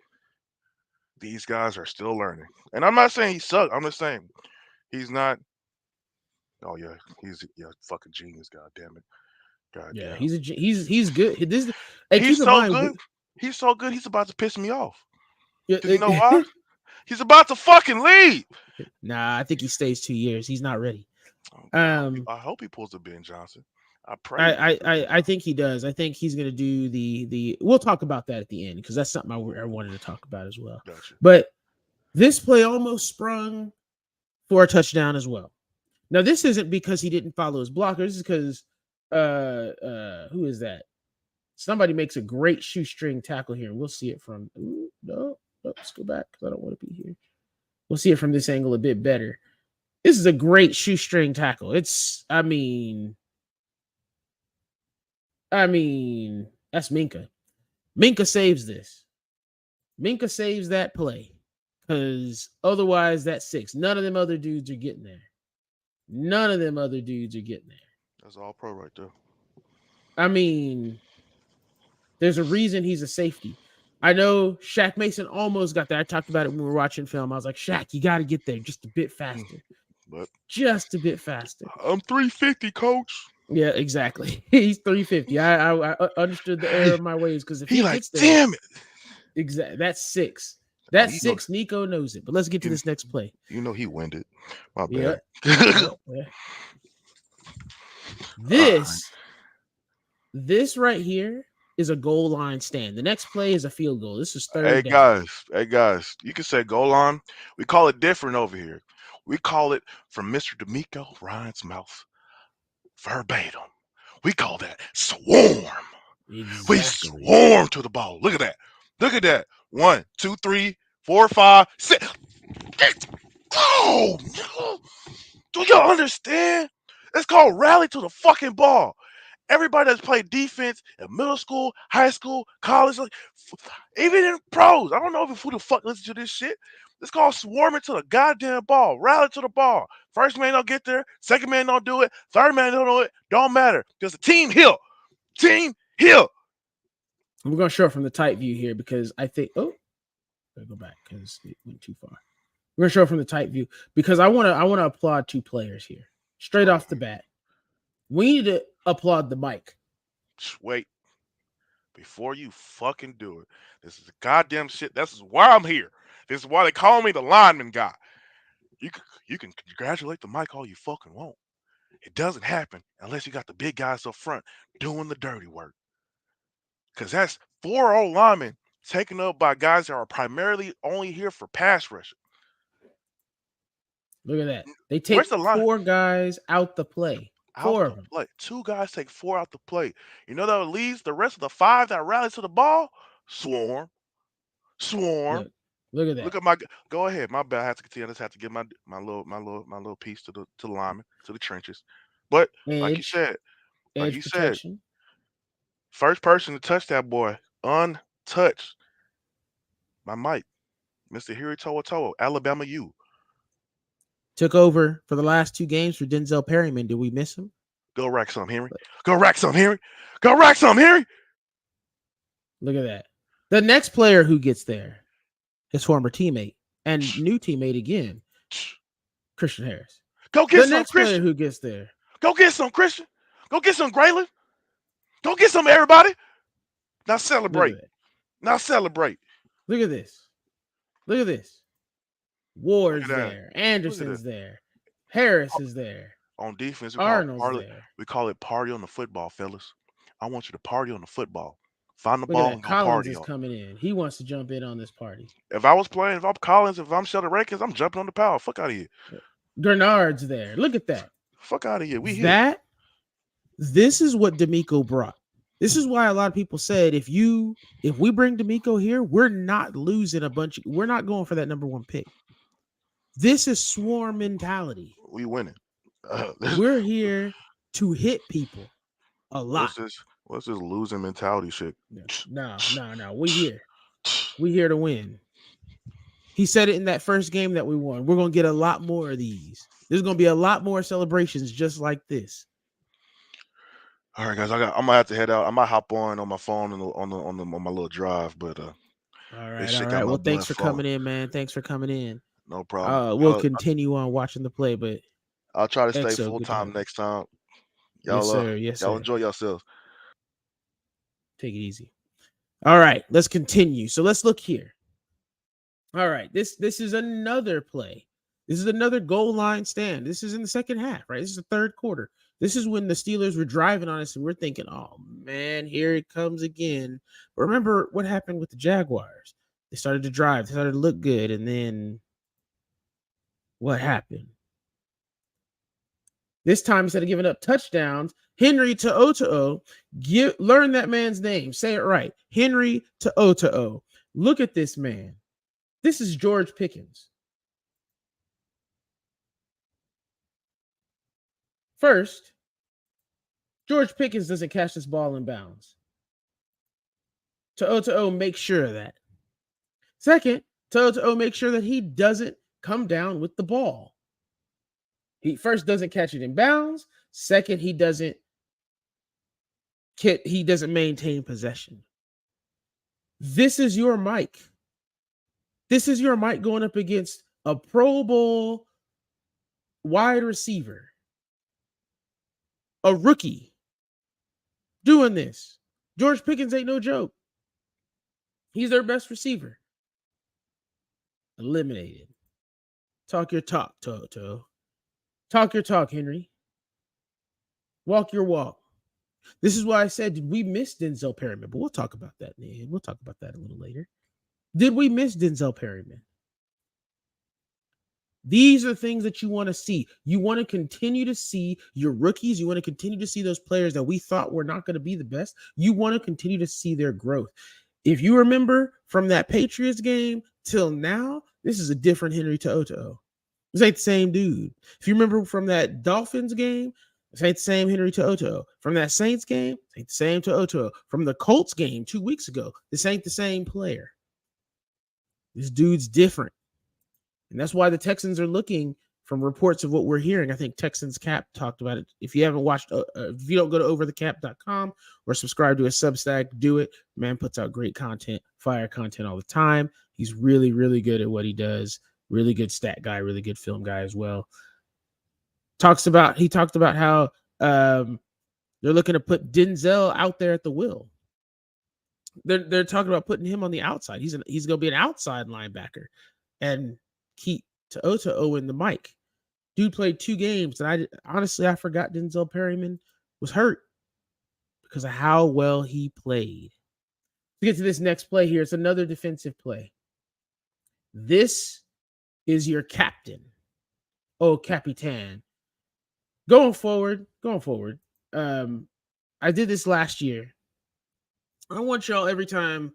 these guys are still learning. And I'm not saying he sucked. I'm just saying he's not. Oh, yeah. He's fucking genius, God damn it. God Yeah, damn. he's good. He's so good. He's so good. He's about to piss me off. Yeah, you know why? He's about to fucking leave. Nah, I think he stays 2 years. He's not ready. I hope he pulls a Ben Johnson. I pray. I think he does. I think he's gonna do the. We'll talk about that at the end because that's something I wanted to talk about as well. Gotcha. But this play almost sprung for a touchdown as well. Now this isn't because he didn't follow his blockers. This is because who is that? Somebody makes a great shoestring tackle here. We'll see it from. No, let's go back because I don't want to be here. We'll see it from this angle a bit better. This is a great shoestring tackle. I mean, that's Minka. Minka saves this. Minka saves that play because otherwise that's 6. None of them other dudes are getting there. That's all pro right there. I mean, there's a reason he's a safety. I know Shaq Mason almost got there. I talked about it when we were watching film. I was like, Shaq, you got to get there just a bit faster. But just a bit faster. I'm 350, coach. Yeah, exactly. He's 350. I understood the error of my ways because if he gets there, damn it. Exactly. That's 6. That's 6. Nico knows it. But let's get to this next play. You know he winded. My bad. Yeah. This right here is a goal line stand. The next play is a field goal. This is 3rd down. Hey guys, you can say goal line. We call it different over here. We call it from Mr. D'Amico Ryan's mouth verbatim. We call that swarm. Exactly. We swarm to the ball. Look at that. 1, 2, 3, 4, 5, 6. Oh, do y'all understand? It's called rally to the fucking ball. Everybody that's played defense in middle school, high school, college, even in pros. I don't know who the fuck listens to this shit. It's called swarming to the goddamn ball. Rally to the ball. First man don't get there. Second man don't do it. Third man don't do it. Don't matter. Because the team heal. We're going to show it from the tight view here because I think, gotta go back because it went too far. We're going to show it from the tight view because I want to applaud 2 players here. Straight off the bat. We need to applaud the mic. Wait. Before you fucking do it. This is a goddamn shit. This is why I'm here. This is why they call me the lineman guy. You can congratulate the mic all you fucking want. It doesn't happen unless you got the big guys up front doing the dirty work. Because that's 4 linemen taken up by guys that are primarily only here for pass rushing. Look at that. They Where's take the line? 4 guys out the play. Out 4 the of them. play. 2 guys take 4 out the play. You know that leaves the rest of the 5 that rally to the ball? Swarm. Look at Look that. at my. Go ahead. My bad. I have to continue. I just have to give my little piece to the lineman, to the trenches. But like you Edge said, protection. first person to touch that boy untouched. My Mike, Mr. Hiri Toa, Alabama U. Took over for the last 2 games for Denzel Perryman. Did we miss him? Go rack some, Henry. Go rack some, Henry. Go rack some, Henry. Look at that. The next player who gets there, his former teammate and new teammate again, Christian Harris. Go get The some, next player Christian. who gets there. Go get some, Christian. Go get some, Graylin. Go get some, everybody. Now Look celebrate. at that. Now celebrate. Look at this. Look at this. Ward's there. Anderson's there. Harris is there. On defense, Arnold's there. we call it party on the football, fellas. I want you to party on the football. Find the Look ball at and that. go Collins party is on it. coming in. He wants to jump in on this party. If I was playing, if I'm Collins, if I'm Sheldon Rankins, I'm jumping on the power. Fuck out of here. Grenard's there. Look at that. Fuck out of here. We here. This is what D'Amico brought. This is why a lot of people said if we bring D'Amico here, we're not losing we're not going for that number 1 pick. This is swarm mentality. We winning. We're here to hit people a lot. What's this losing mentality shit? No. We here. We here to win. He said it in that first game that we won. We're gonna get a lot more of these. There's gonna be a lot more celebrations just like this. All right, guys. I'm gonna have to head out. I might hop on my phone on my little drive, but all right. Well, thanks for coming in, man. Thanks for coming in. No problem. We'll continue on watching the play, but I'll try to stay Exo, full good time time. next time. Yes, Y'all, sir. Yes, y'all sir. enjoy yourselves. Take it easy. All right, let's continue. So let's look here. All right, this is another play. This is another goal line stand. This is in the second half, right? This is the third quarter. This is when the Steelers were driving on us, and we're thinking, oh, man, here it comes again. But remember what happened with the Jaguars. They started to drive. They started to look good, and then what happened? This time, instead of giving up touchdowns, Henry To'o, learn that man's name. Say it right. Henry To'o. Look at this man. This is George Pickens. First, George Pickens doesn't catch this ball in bounds. To'o makes sure of that. Second, To'o makes sure that he doesn't come down with the ball. He first doesn't catch it in bounds. Second, he doesn't maintain possession. This is your Mike. This is your Mike going up against a Pro Bowl wide receiver. A rookie doing this. George Pickens ain't no joke. He's their best receiver. Eliminated. Talk your talk, To'o. Talk your talk, Henry. Walk your walk. This is why I said, did we miss Denzel Perryman? But we'll talk about that, man. We'll talk about that a little later. Did we miss Denzel Perryman? These are things that you want to see. You want to continue to see your rookies. You want to continue to see those players that we thought were not going to be the best. You want to continue to see their growth. If you remember from that Patriots game till now, this is a different Henry To'o. This ain't the same dude. If you remember from that Dolphins game, this ain't the same Henry To'o. From that Saints game, this ain't the same To'o. From the Colts game 2 weeks ago, this ain't the same player. This dude's different. And that's why the Texans are looking, from reports of what we're hearing. I think Texans Cap talked about it. If you haven't watched, if you don't go to overthecap.com or subscribe to his Substack, do it. Man puts out great content, fire content all the time. He's really, really good at what he does. Really good stat guy, really good film guy as well. He talked about how they're looking to put Denzel out there at the will. They're talking about putting him on the outside. He's going to be an outside linebacker and keep to Owen the mic. Dude played 2 games, and I forgot Denzel Perryman was hurt because of how well he played. To get to this next play here, it's another defensive play. This is your captain. Oh, Capitan. Going forward. I did this last year. I want y'all, every time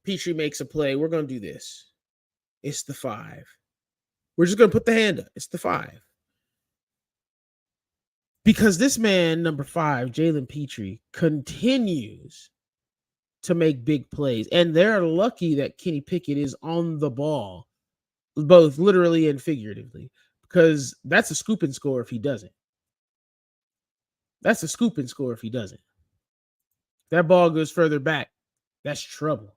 Petrie makes a play, we're going to do this. It's the 5. We're just going to put the hand up. It's the 5. Because this man, number 5, Jalen Petrie, continues to make big plays. And they're lucky that Kenny Pickett is on the ball, both literally and figuratively, because that's a scoop and score if he doesn't. That ball goes further back. That's trouble.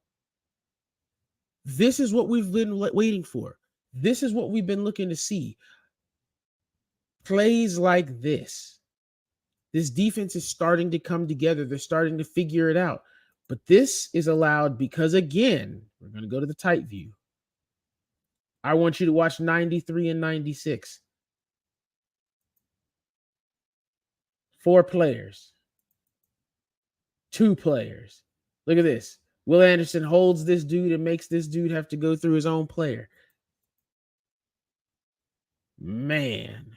This is what we've been waiting for. This is what we've been looking to see. Plays like this. This defense is starting to come together. They're starting to figure it out. But this is allowed because, again, we're going to go to the tight view. I want you to watch 93 and 96. 4 players. 2 players. Look at this. Will Anderson holds this dude and makes this dude have to go through his own player. Man.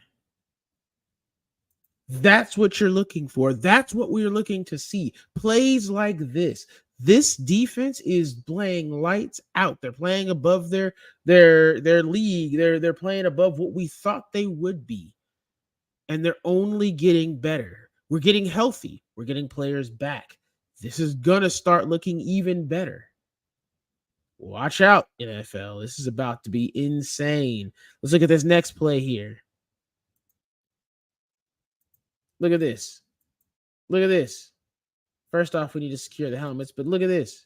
That's what you're looking for. That's what we're looking to see. Plays like this. This defense is playing lights out. They're playing above their league. They're playing above what we thought they would be. And they're only getting better. We're getting healthy. We're getting players back. This is going to start looking even better. Watch out, NFL. This is about to be insane. Let's look at this next play here. Look at this. Look at this. First off, we need to secure the helmets, but look at this.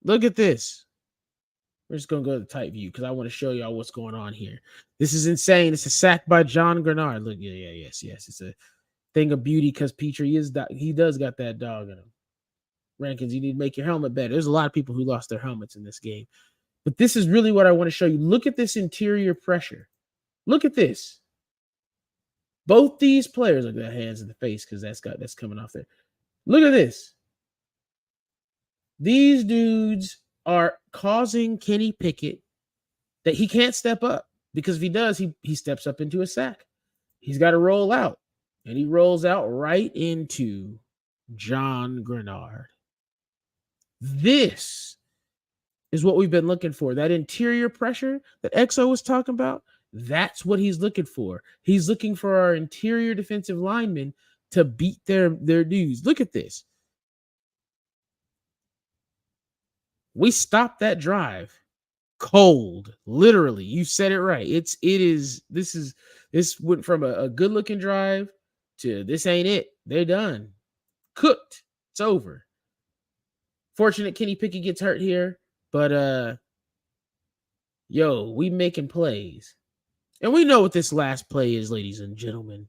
Look at this. We're just going to go to the tight view because I want to show y'all what's going on here. This is insane. It's a sack by John Grenard. Look, yes. It's a thing of beauty because Petrie does got that dog in him. Rankins, you need to make your helmet better. There's a lot of people who lost their helmets in this game. But this is really what I want to show you. Look at this interior pressure. Look at this. Both these players, look at that hands in the face because that's coming off there. Look at this. These dudes are causing Kenny Pickett that he can't step up because if he does, he steps up into a sack. He's got to roll out, and he rolls out right into John Grenard. This is what we've been looking for. That interior pressure that Exo was talking about, that's what he's looking for. He's looking for our interior defensive linemen to beat their dudes. Look at this. We stopped that drive cold. Literally, you said it right. This went from a good-looking drive to this ain't it. They're done. Cooked. It's over. Fortunate Kenny Pickett gets hurt here, but we making plays. And we know what this last play is, ladies and gentlemen.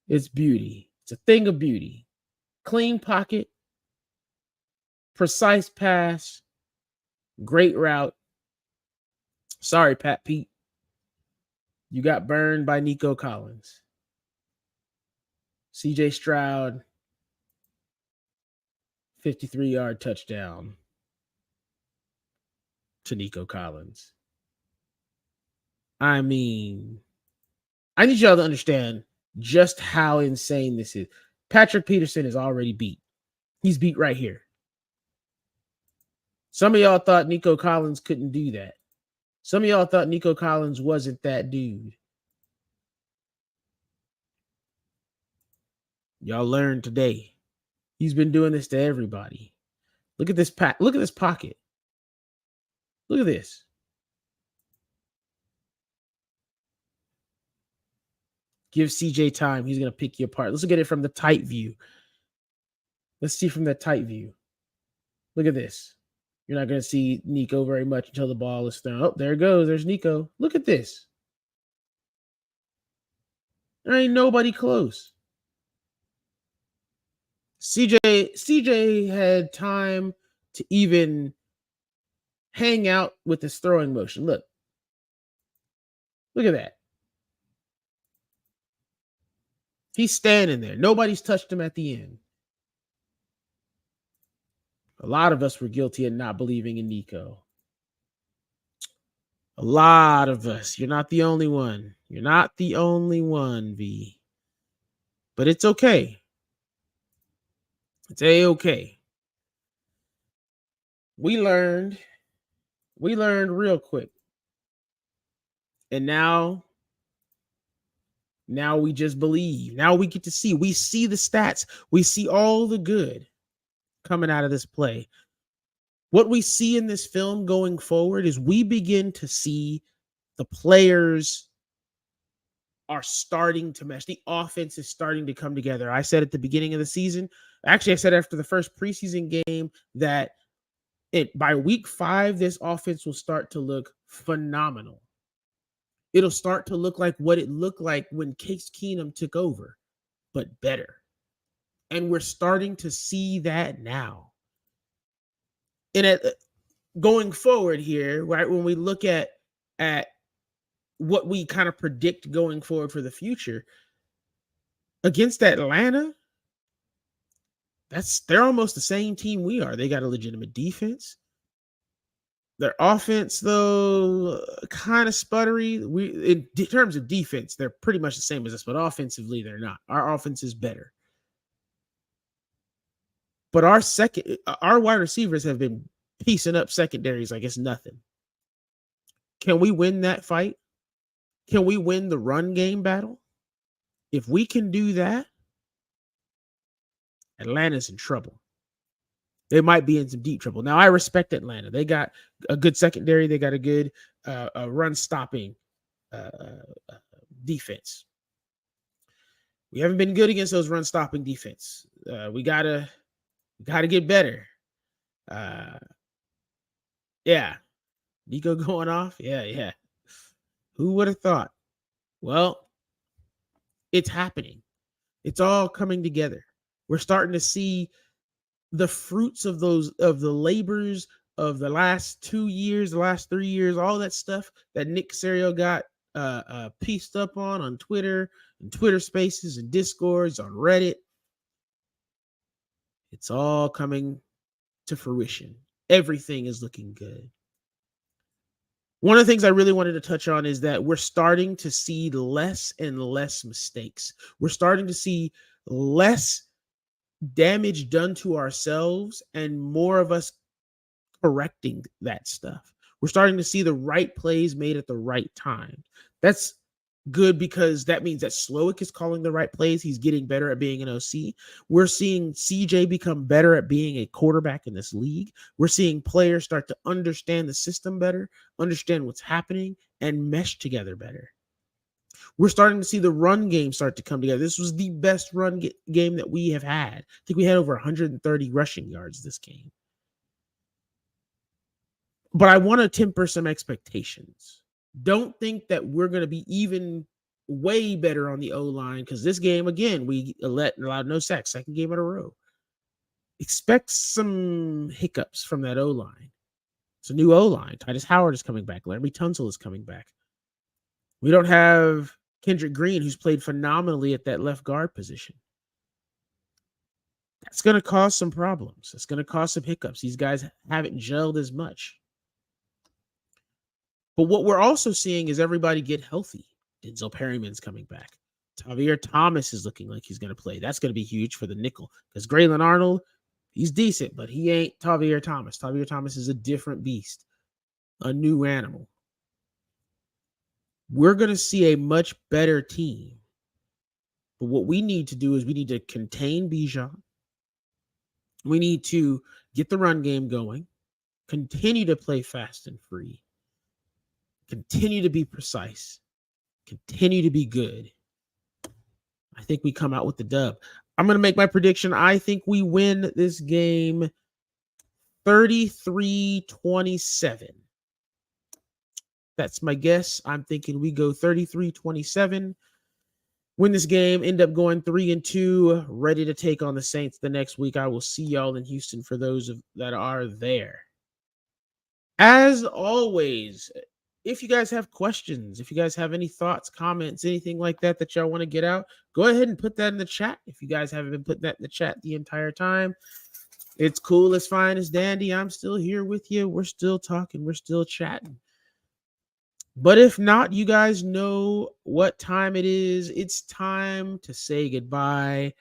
It's beauty. It's a thing of beauty. Clean pocket, precise pass, great route. Sorry, Pat Pete. You got burned by Nico Collins. CJ Stroud, 53-yard touchdown to Nico Collins. I mean, I need y'all to understand just how insane this is. Patrick Peterson is already beat. He's beat right here. Some of y'all thought Nico Collins couldn't do that. Some of y'all thought Nico Collins wasn't that dude. Y'all learned today. He's been doing this to everybody. Look at this look at this pocket. Look at this. Give CJ time. He's going to pick you apart. Let's look at it from the tight view. Let's see from the tight view. Look at this. You're not going to see Nico very much until the ball is thrown. Oh, there it goes. There's Nico. Look at this. There ain't nobody close. CJ had time to even hang out with his throwing motion. Look. Look at that. He's standing there. Nobody's touched him at the end. A lot of us were guilty of not believing in Nico. A lot of us. You're not the only one. You're not the only one, V. But it's okay. It's A-okay. We learned real quick. And now we just believe. Now we get to see. We see the stats. We see all the good coming out of this play. What we see in this film going forward is we begin to see the players are starting to mesh. The offense is starting to come together. I said at the beginning of the season, actually, I said after the first preseason game that by week 5, this offense will start to look phenomenal. It'll start to look like what it looked like when Case Keenum took over, but better. And we're starting to see that now. And going forward here, right, when we look at what we kind of predict going forward for the future, against Atlanta, they're almost the same team we are. They got a legitimate defense. Their offense, though, kind of sputtery. In terms of defense, they're pretty much the same as us, but offensively, they're not. Our offense is better. But our wide receivers have been piecing up secondaries like it's nothing. Can we win that fight? Can we win the run game battle? If we can do that, Atlanta's in trouble. They might be in some deep trouble. Now, I respect Atlanta. They got a good secondary. They got a good run-stopping defense. We haven't been good against those run-stopping defense. We gotta get better. Yeah. Nico going off? Yeah. Who would have thought? Well, it's happening. It's all coming together. We're starting to see the fruits of the labors of the last 2 years, the last 3 years, all that stuff that Nick Caserio got pieced up on Twitter and Twitter Spaces and Discords on Reddit. It's all coming to fruition. Everything is looking good. One of the things I really wanted to touch on is that we're starting to see less and less mistakes. We're starting to see less damage done to ourselves and more of us correcting that stuff. We're starting to see the right plays made at the right time. That's good because that means that Slowick is calling the right plays. He's getting better at being an OC. We're seeing CJ become better at being a quarterback in this league. We're seeing players start to understand the system better, understand what's happening, and mesh together better. We're starting to see the run game start to come together. This was the best run game that we have had. I think we had over 130 rushing yards this game. But I want to temper some expectations. Don't think that we're going to be even way better on the O-line because this game, again, we allowed no sacks, second game in a row. Expect some hiccups from that O-line. It's a new O-line. Titus Howard is coming back. Larry Tunsil is coming back. We don't have Kendrick Green, who's played phenomenally at that left guard position. That's going to cause some problems. It's going to cause some hiccups. These guys haven't gelled as much. But what we're also seeing is everybody get healthy. Denzel Perryman's coming back. Tavierre Thomas is looking like he's going to play. That's going to be huge for the nickel because Grayland Arnold, he's decent, but he ain't Tavierre Thomas. Tavierre Thomas is a different beast, a new animal. We're going to see a much better team. But what we need to do is we need to contain Bijan. We need to get the run game going, continue to play fast and free, continue to be precise, continue to be good. I think we come out with the dub. I'm going to make my prediction. I think we win this game 33-27. That's my guess. I'm thinking we go 33-27, win this game, end up going 3-2, ready to take on the Saints the next week. I will see y'all in Houston for those that are there. As always, if you guys have questions, if you guys have any thoughts, comments, anything like that that y'all want to get out, go ahead and put that in the chat. If you guys haven't been putting that in the chat the entire time, it's cool, it's fine, it's dandy. I'm still here with you. We're still talking, we're still chatting. But if not, you guys know what time it is. It's time to say goodbye,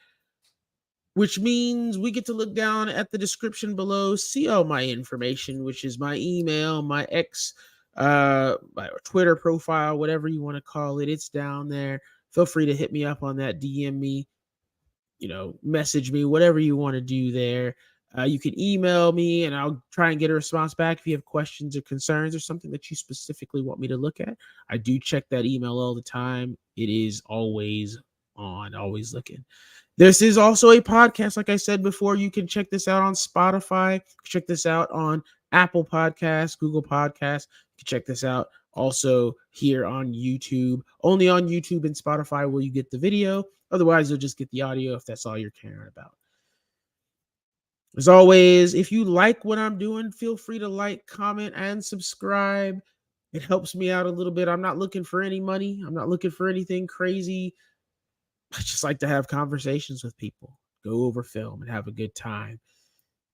which means we get to look down at the description below, see all my information, which is my email, my X, my Twitter profile, whatever you want to call it. It's down there. Feel free to hit me up on that, DM me, message me, whatever you want to do there. You can email me and I'll try and get a response back if you have questions or concerns or something that you specifically want me to look at. I do check that email all the time. It is always on, always looking. This is also a podcast. Like I said before, you can check this out on Spotify. Check this out on Apple Podcasts, Google Podcasts. You can check this out also here on YouTube. Only on YouTube and Spotify will you get the video. Otherwise, you'll just get the audio if that's all you're caring about. As always, if you like what I'm doing, feel free to like, comment, and subscribe. It helps me out a little bit. I'm not looking for any money. I'm not looking for anything crazy. I just like to have conversations with people, go over film, and have a good time.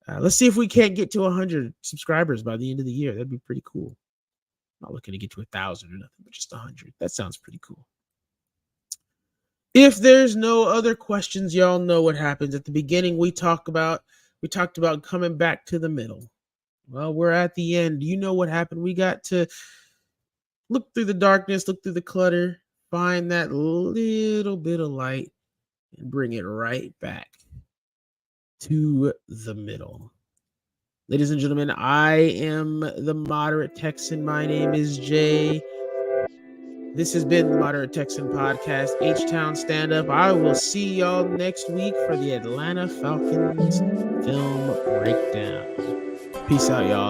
Let's see if we can't get to 100 subscribers by the end of the year. That'd be pretty cool. I'm not looking to get to 1,000 or nothing, but just 100. That sounds pretty cool. If there's no other questions, y'all know what happens. At the beginning, we talked about coming back to the middle. Well, we're at the end. You know what happened. We got to look through the darkness, look through the clutter, find that little bit of light, and bring it right back to the middle. Ladies and gentlemen, I am the Moderate Texan. My name is Jay. This has been the Moderate Texan Podcast, H-Town Stand Up. I will see y'all next week for the Atlanta Falcons film breakdown. Peace out, y'all.